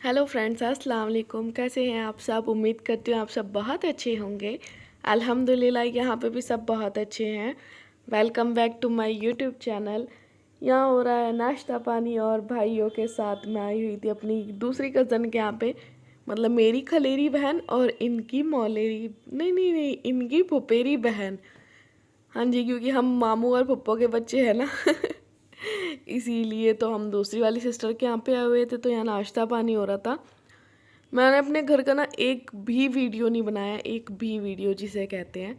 Hello friends, अस्सलाम वालेकुम। कैसे हैं आप सब? उम्मीद करती हूँ आप सब बहुत अच्छे होंगे। अल्हम्दुलिल्लाह यहाँ पे भी सब बहुत अच्छे हैं। Welcome back to my YouTube channel. यहाँ हो रहा है नाश्ता पानी और भाइयों के साथ मैं आई हुई थी अपनी दूसरी कज़न के यहाँ पे। मतलब मेरी खलेरी बहन और इनकी मौलेरी नहीं नहीं नहीं इनकी फुफेरी बहन। हाँ जी, क्योंकि हम मामू और फुप्पो के बच्चे हैं ना इसीलिए तो हम दूसरी वाली सिस्टर के यहाँ पे आए हुए थे, तो यहाँ नाश्ता पानी हो रहा था। मैंने अपने घर का ना एक भी वीडियो नहीं बनाया, एक भी वीडियो जिसे कहते हैं।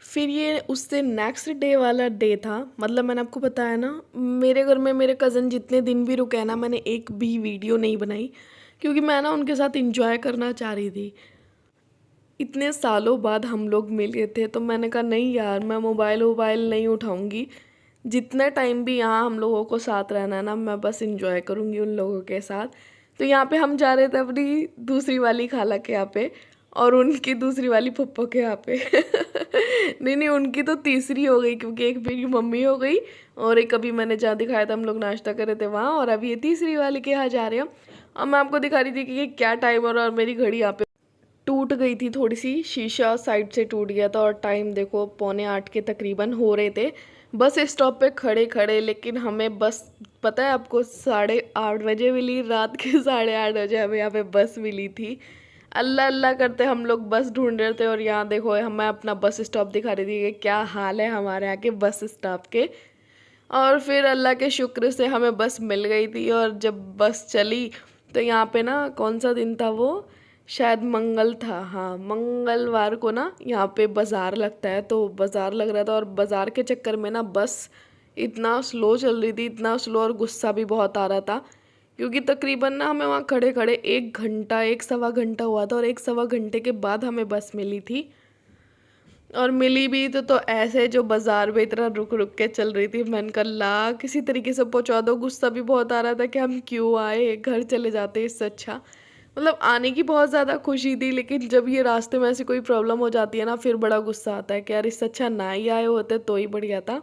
फिर ये उससे नेक्स्ट डे वाला डे था। मतलब मैंने आपको बताया ना, मेरे घर में मेरे कज़न जितने दिन भी रुके हैं ना, मैंने एक भी वीडियो नहीं बनाई, क्योंकि मैं ना उनके साथ इंजॉय करना चाह रही थी। इतने सालों बाद हम लोग मिले थे, तो मैंने कहा नहीं यार, मैं मोबाइल वोबाइल नहीं उठाऊंगी। जितना टाइम भी यहाँ हम लोगों को साथ रहना है ना, मैं बस इंजॉय करूँगी उन लोगों के साथ। तो यहाँ पे हम जा रहे थे अपनी दूसरी वाली खाला के यहाँ पे, और उनकी दूसरी वाली फुप्पो के यहाँ पे नहीं नहीं, उनकी तो तीसरी हो गई, क्योंकि एक मेरी मम्मी हो गई और एक अभी मैंने जहाँ दिखाया था हम लोग नाश्ता कर रहे थे वहाँ, और अभी ये तीसरी वाली के यहाँ जा रहे हैं। और मैं आपको दिखा रही थी कि ये क्या टाइम और मेरी घड़ी यहाँ पे टूट गई थी, थोड़ी सी शीशा साइड से टूट गया था। और टाइम देखो 7:45 के तकरीबन हो रहे थे बस स्टॉप पे खड़े खड़े। लेकिन हमें बस, पता है आपको, 8:30 बजे मिली, रात के 8:30 बजे हमें यहाँ पे बस मिली थी। अल्लाह अल्लाह करते हम लोग बस ढूंढ रहे थे, और यहाँ देखो हमें अपना बस स्टॉप दिखा रही थी कि क्या हाल है हमारे यहाँ के बस स्टॉप के। और फिर अल्लाह के शुक्र से हमें बस मिल गई थी। और जब बस चली तो यहाँ पे ना, कौन सा दिन था वो, शायद मंगल था। हाँ, मंगलवार को ना यहाँ पे बाज़ार लगता है, तो बाज़ार लग रहा था। और बाज़ार के चक्कर में ना बस इतना स्लो चल रही थी, इतना स्लो, और गुस्सा भी बहुत आ रहा था, क्योंकि तकरीबन ना हमें वहाँ खड़े खड़े 1 घंटा 1 सवा घंटा हुआ था, और 1 सवा घंटे के बाद हमें बस मिली थी। और मिली भी तो ऐसे जो बाजार में इतना रुक रुक के चल रही थी। मैंने कहा ला किसी तरीके से पहुंचा दो। गुस्सा भी बहुत आ रहा था कि हम क्यों आए, घर चले जाते इससे अच्छा। मतलब आने की बहुत ज़्यादा खुशी थी, लेकिन जब ये रास्ते में ऐसी कोई प्रॉब्लम हो जाती है ना, फिर बड़ा गुस्सा आता है कि यार इससे अच्छा ना ही आए होते तो ही बढ़िया था।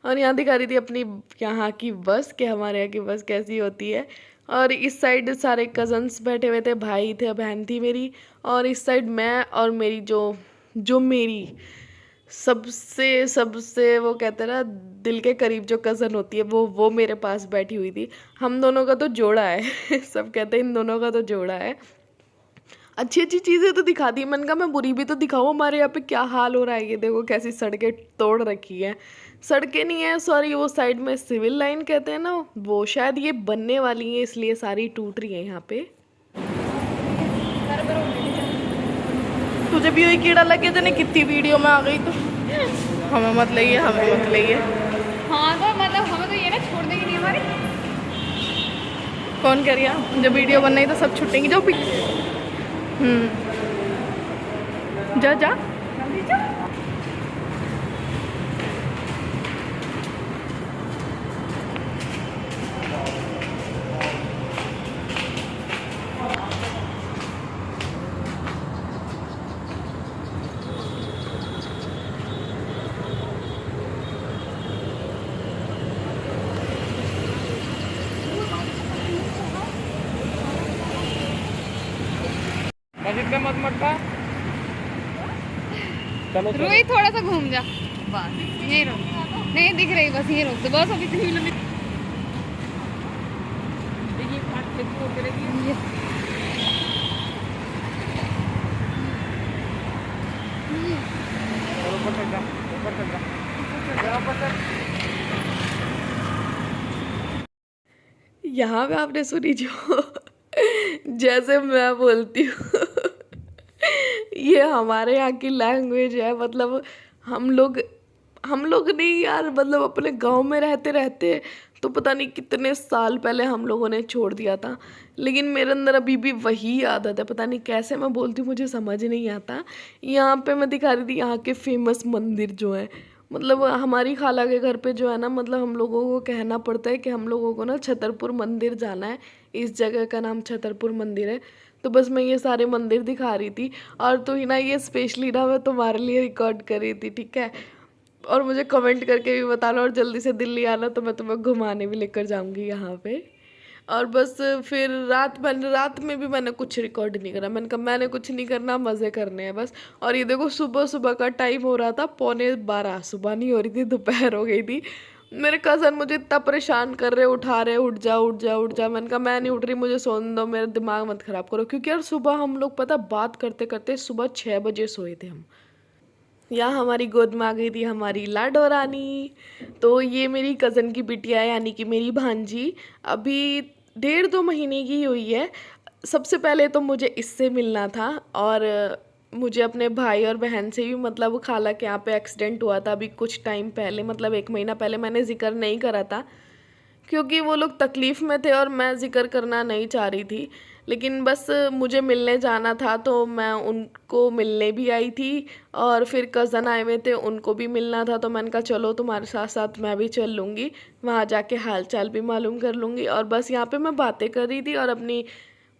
और यहाँ दिखा रही थी अपनी यहाँ की बस, कि हमारे यहाँ की बस कैसी होती है। और इस साइड सारे कज़न्स बैठे हुए थे, भाई थे, बहन थी मेरी। और इस साइड मैं और मेरी जो जो मेरी सबसे सबसे वो कहते हैं ना दिल के करीब जो कज़न होती है, वो मेरे पास बैठी हुई थी। हम दोनों का तो जोड़ा है सब कहते हैं इन दोनों का तो जोड़ा है। अच्छी अच्छी चीज़ें तो दिखा दी, मैंने कहा मैं बुरी भी तो दिखाऊँ। हमारे यहाँ पे क्या हाल हो रहा है, ये देखो कैसी सड़कें तोड़ रखी है। सड़कें नहीं है, सॉरी, वो साइड में सिविल लाइन कहते हैं ना, वो शायद ये बनने वाली है, इसलिए सारी टूट रही है यहाँ पे। तुझे भी वही कीड़ा लग गया तेने कितनी वीडियो में आ गई तो हमें मत लइए, हमें मत लइए। हाँ तो मतलब हमें तो ये ना छोड़ देंगे नहीं हमारे। कौन कह रही है जब वीडियो बनना ही तो सब छुटेंगी, जाओ जा जा। जल्दी जाओ। मत मटका। चलो रोई थोड़ा सा घूम जा, बस यही रोक, नहीं दिख रही, बस यही रोक दो, बस अभी इतनी लंबी। यहाँ पे आपने सुनी जो जैसे मैं बोलती हूँ ये हमारे यहाँ की लैंग्वेज है। मतलब हम लोग नहीं यार, मतलब अपने गांव में रहते रहते तो पता नहीं कितने साल पहले हम लोगों ने छोड़ दिया था, लेकिन मेरे अंदर अभी भी वही आदत है। पता नहीं कैसे मैं बोलती हूँ, मुझे समझ नहीं आता। यहाँ पे मैं दिखा रही थी यहाँ के फेमस मंदिर जो है। मतलब हमारी खाला के घर पे जो है ना, मतलब हम लोगों को कहना पड़ता है कि हम लोगों को ना छतरपुर मंदिर जाना है। इस जगह का नाम छतरपुर मंदिर है। तो बस मैं ये सारे मंदिर दिखा रही थी, और तो ही ना ये स्पेशली ना मैं तुम्हारे लिए रिकॉर्ड कर रही थी, ठीक है। और मुझे कमेंट करके भी बताना, और जल्दी से दिल्ली आना तो मैं तुम्हें घुमाने भी लेकर जाऊंगी यहाँ पे। और बस फिर रात में भी मैंने कुछ रिकॉर्ड नहीं करा। मैंने कहा मैंने कुछ नहीं करना, मज़े करने हैं बस। और ये देखो सुबह सुबह का टाइम हो रहा था 11:15, सुबह नहीं हो रही थी, दोपहर हो गई थी। मेरे कज़न मुझे इतना परेशान कर रहे, उठा रहे, उठ जा उठ जा उठ जा। मैंने कहा मैं नहीं उठ रही, मुझे सोने दो, मेरा दिमाग मत ख़राब करो। क्योंकि यार सुबह हम लोग पता बात करते करते सुबह 6 बजे सोए थे हम। यहाँ हमारी गोद में आ गई थी हमारी लाडो रानी। तो ये मेरी कज़न की बिटिया है, यानी कि मेरी भांजी। अभी 1.5-2 महीने की हुई है। सबसे पहले तो मुझे इससे मिलना था, और मुझे अपने भाई और बहन से भी, मतलब खाला के यहाँ पे एक्सीडेंट हुआ था अभी कुछ टाइम पहले, मतलब 1 महीना पहले। मैंने जिक्र नहीं करा था क्योंकि वो लोग तकलीफ़ में थे और मैं जिक्र करना नहीं चाह रही थी। लेकिन बस मुझे मिलने जाना था तो मैं उनको मिलने भी आई थी, और फिर कज़न आए हुए थे, उनको भी मिलना था। तो मैंने कहा चलो तुम्हारे साथ साथ मैं भी चल लूँगी, वहाँ जाके हाल चाल भी मालूम कर लूँगी। और बस यहाँ पे मैं बातें कर रही थी और अपनी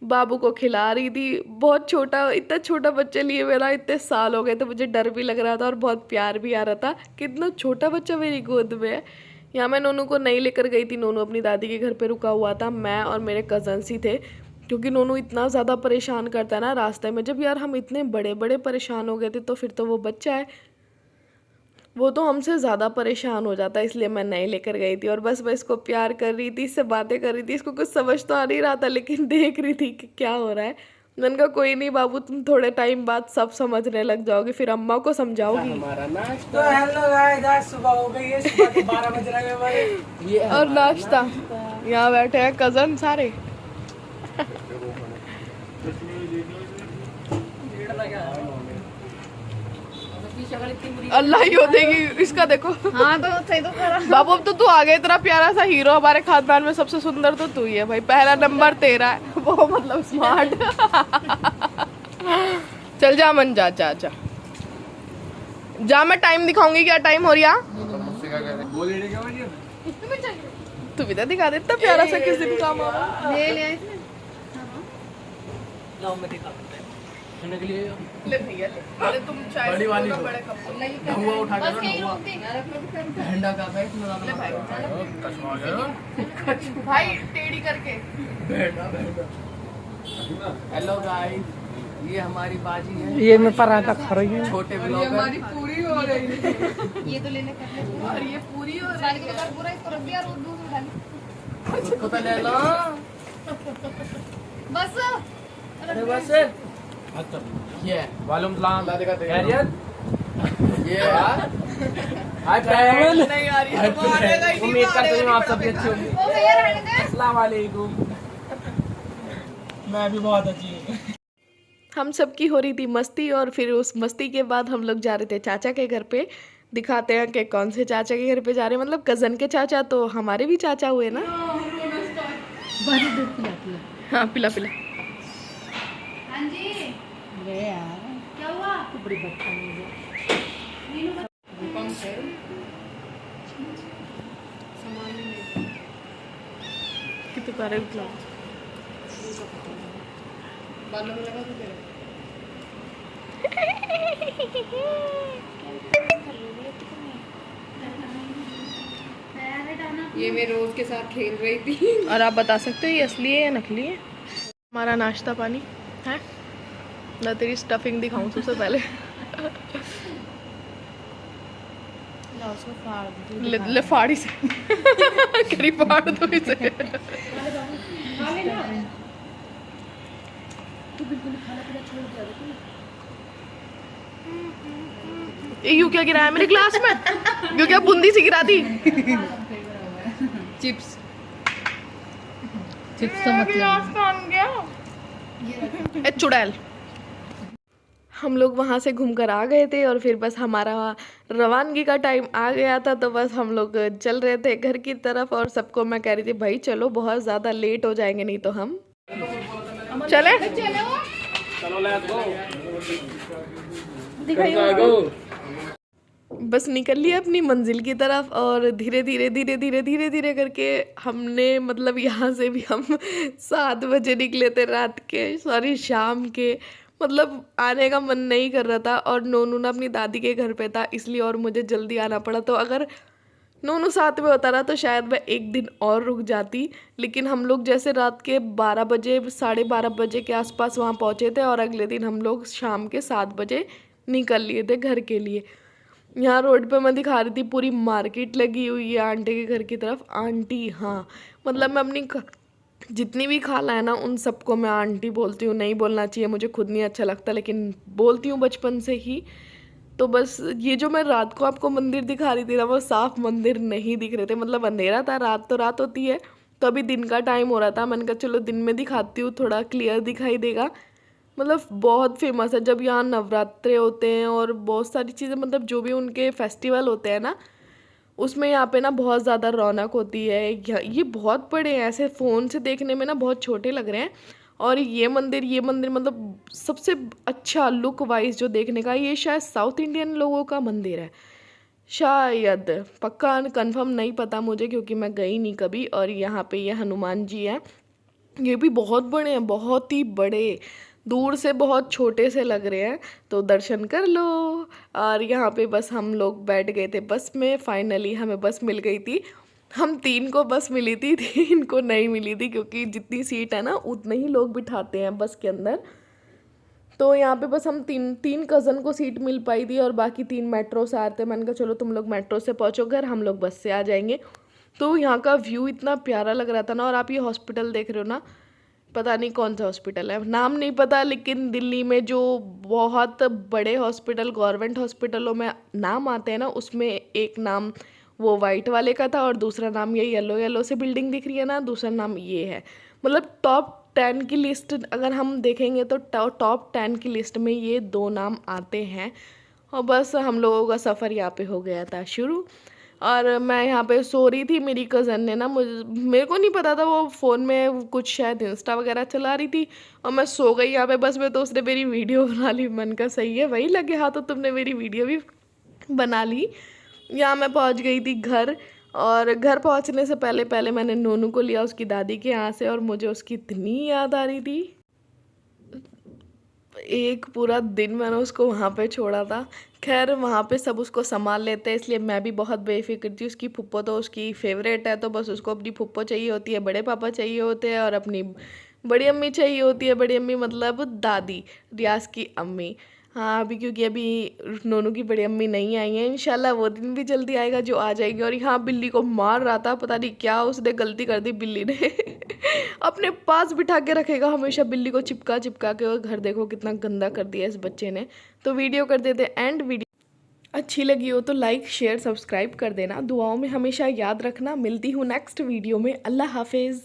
बाबू को खिला रही थी। बहुत छोटा, इतना छोटा बच्चा लिए मेरा, इतने साल हो गए थे, मुझे डर भी लग रहा था और बहुत प्यार भी आ रहा था कि इतना छोटा बच्चा मेरी गोद में है। यहाँ मैं नोनू को नहीं लेकर गई थी, नोनू अपनी दादी के घर पे रुका हुआ था। मैं और मेरे कज़न्स ही थे, क्योंकि नोनू इतना ज़्यादा परेशान करता है ना रास्ते में। जब यार हम इतने बड़े बड़े परेशान हो गए थे तो फिर तो वो बच्चा है, वो तो हमसे ज़्यादा परेशान हो जाता है, इसलिए मैं नहीं लेकर गई थी। और बस मैं इसको प्यार कर रही थी, इससे बातें कर रही थी। इसको कुछ समझ तो आ नहीं रहा था, लेकिन देख रही थी कि क्या हो रहा है। मैंने कहा कोई नहीं बाबू, तुम थोड़े टाइम बाद सब समझने लग जाओगे, फिर अम्मा को समझाओगी। तो हेलो गाइस, आज सुबह हो गई है, सुबह के 12 बज रहे हैं हमारे। और नाश्ता, यहाँ बैठे हैं कज़न सारे। अल्लाह ही हो देगी इसका, देखो। हाँ तो सही तो करा। बाबू अब तो तू आ गया, तेरा प्यारा सा हीरो। हमारे खानदान में सबसे सुंदर तो तू ही है भाई, पहला नंबर तेरा है, वो मतलब स्मार्ट। चल जा मन, जा जा जा जा, मैं टाइम दिखाऊंगी। क्या टाइम हो रहा? तू भी तो दिखा दे, इतना प्यारा सा किस दिन काम आ रहा। ले ले इसने। लाओ मैं दिखा देता हूं खाने के लिए। ले भैया ले, अरे तुम चाय बड़ी वाली से लो। बड़े कप। हुआ उठा के बस यही हुआ रोक दे। झंडा का बैठ में ले भाई, लगा। भाई टेढ़ी करके। हेलो गाइस, ये हमारी बाजी है। ये मैं पराठा खा रही हूँ। छोटे ब्लॉगर। पूरी हो रही है, ये तो लेने कर ले। और ये पूरी हो साल के बाद पूरा इसको रख दिया और दूध उठा ली। खुद तो ले लो। बस अरे बस ये वालेकुम सलाम दादी का खैरियत। ये हाय फ्रेंड, नहीं आ रही है, वो आएगा ही नहीं, उम्मीद वो करता आएगा हूँ आप नहीं, सब अच्छे होंगे। वो भैया रहने दे। अस्सलाम वालेकुम। मैं भी बहुत अच्छी हूँ। हम सब की हो रही थी मस्ती, और फिर उस मस्ती के बाद हम लोग जा रहे थे चाचा के घर पे। दिखाते हैं कि कौन से चाचा के घर पे जा रहे हैं, मतलब कज़न के चाचा, तो हमारे भी चाचा हुए ना। हाँ पिला पिला। हाँ जी। ले यार, क्या हुआ? तू बड़ी बदतमीज है। कितने प्यारे ब्लॉग। बालों में लगा तो तेरे। ये मैं रोज के साथ खेल रही थी। और आप बता सकते हो ये असली है या नकली है? हमारा नाश्ता पानी है ना। तेरी स्टफिंग दिखाऊं सबसे पहले। ले फाड़ी से करी फाड़ दो इसे। ये यूं क्या गिराया मेरे ग्लास में? यूं क्या बूंदी सी गिरा दी? चिप्स। चिप्स तो मतलब ए चुड़ैल। हम लोग वहाँ से घूमकर आ गए थे, और फिर बस हमारा रवानगी का टाइम आ गया था। तो बस हम लोग चल रहे थे घर की तरफ, और सबको मैं कह रही थी भाई चलो, बहुत ज़्यादा लेट हो जाएंगे नहीं तो हम चले। चलो लेट्स गो। बस निकल लिया अपनी मंजिल की तरफ, और धीरे धीरे धीरे धीरे धीरे धीरे करके हमने, मतलब यहाँ से भी हम 7 बजे निकले थे रात के, सॉरी शाम के। मतलब आने का मन नहीं कर रहा था, और नोनू ना अपनी दादी के घर पे था इसलिए, और मुझे जल्दी आना पड़ा। तो अगर नोनू साथ में होता रहा तो शायद मैं एक दिन और रुक जाती, लेकिन हम लोग जैसे रात के 12 बजे 12:30 बजे के आसपास वहाँ पहुँचे थे और अगले दिन हम लोग शाम के 7 बजे निकल लिए थे घर के लिए। यहाँ रोड पे मैं दिखा रही थी पूरी मार्केट लगी हुई है आंटी के घर की तरफ। आंटी, हाँ, मतलब मैं अपनी जितनी भी खाला है ना उन सबको मैं आंटी बोलती हूँ। नहीं बोलना चाहिए, मुझे खुद नहीं अच्छा लगता, लेकिन बोलती हूँ बचपन से ही। तो बस ये जो मैं रात को आपको मंदिर दिखा रही थी ना, वो साफ मंदिर नहीं दिख रहे थे, मतलब अंधेरा था। रात तो रात होती है, तो अभी दिन का टाइम हो रहा था। मैंने कहा चलो दिन में दिखाती हूँ, थोड़ा क्लियर दिखाई देगा। मतलब बहुत फेमस है जब यहाँ नवरात्रे होते हैं और बहुत सारी चीज़ें, मतलब जो भी उनके फेस्टिवल होते हैं ना, उसमें यहाँ पे ना बहुत ज़्यादा रौनक होती है। ये बहुत बड़े हैं, ऐसे फ़ोन से देखने में ना बहुत छोटे लग रहे हैं। और ये मंदिर मतलब सबसे अच्छा लुक वाइज जो देखने का, ये शायद साउथ इंडियन लोगों का मंदिर है शायद, पक्का कंफर्म नहीं पता मुझे क्योंकि मैं गई नहीं कभी। और यहाँ पे ये हनुमान जी हैं, ये भी बहुत बड़े हैं, बहुत ही बड़े, दूर से बहुत छोटे से लग रहे हैं, तो दर्शन कर लो। और यहाँ पे बस हम लोग बैठ गए थे बस में, फाइनली हमें बस मिल गई थी। हम 3 को बस मिली थी, 3 को नहीं मिली थी, क्योंकि जितनी सीट है ना उतने ही लोग बिठाते हैं बस के अंदर। तो यहाँ पे बस हम तीन कज़न को सीट मिल पाई थी और बाकी 3 मेट्रो से आते। मैंने कहा चलो तुम लोग मेट्रो से पहुँचो घर, हम लोग बस से आ जाएंगे। तो यहाँ का व्यू इतना प्यारा लग रहा था ना। और आप ये हॉस्पिटल देख रहे हो ना, पता नहीं कौन सा हॉस्पिटल है, नाम नहीं पता, लेकिन दिल्ली में जो बहुत बड़े हॉस्पिटल, गवर्नमेंट हॉस्पिटलों में नाम आते हैं ना, उसमें एक नाम वो वाइट वाले का था और दूसरा नाम ये येलो येलो से बिल्डिंग दिख रही है ना, दूसरा नाम ये है। मतलब टॉप 10 की लिस्ट अगर हम देखेंगे तो टॉप 10 की लिस्ट में ये 2 नाम आते हैं। और बस हम लोगों का सफ़र यहाँ पे हो गया था शुरू। और मैं यहाँ पे सो रही थी, मेरी कज़न ने ना मेरे को नहीं पता था, वो फ़ोन में कुछ शायद इंस्टा वगैरह चला रही थी और मैं सो गई यहाँ पे बस में। तो उसने मेरी वीडियो बना ली। मन का सही है, वही लगे हाँ, तो तुमने मेरी वीडियो भी बना ली। यहाँ मैं पहुँच गई थी घर, और घर पहुँचने से पहले पहले मैंने नोनू को लिया उसकी दादी के यहाँ से, और मुझे उसकी इतनी याद आ रही थी। एक पूरा दिन मैंने उसको वहाँ पे छोड़ा था। खैर वहाँ पे सब उसको संभाल लेते हैं, इसलिए मैं भी बहुत बेफिक्र थी। उसकी फुप्पो तो उसकी फेवरेट है, तो बस उसको अपनी फुप्पो चाहिए होती है, बड़े पापा चाहिए होते हैं और अपनी बड़ी अम्मी चाहिए होती है। बड़ी अम्मी मतलब दादी, रियाज की अम्मी। हाँ, अभी क्योंकि अभी नोनू की बड़ी अम्मी नहीं आई है, इंशाल्लाह वो दिन भी जल्दी आएगा जो आ जाएगी। और यहाँ बिल्ली को मार रहा था, पता नहीं क्या उसने गलती कर दी बिल्ली ने अपने पास बिठा के रखेगा हमेशा बिल्ली को चिपका चिपका के, और घर देखो कितना गंदा कर दिया इस बच्चे ने। तो वीडियो कर देते एंड। वीडियो अच्छी लगी हो तो लाइक शेयर सब्सक्राइब कर देना, दुआओं में हमेशा याद रखना। मिलती हूँ नेक्स्ट वीडियो में। अल्लाह हाफिज़।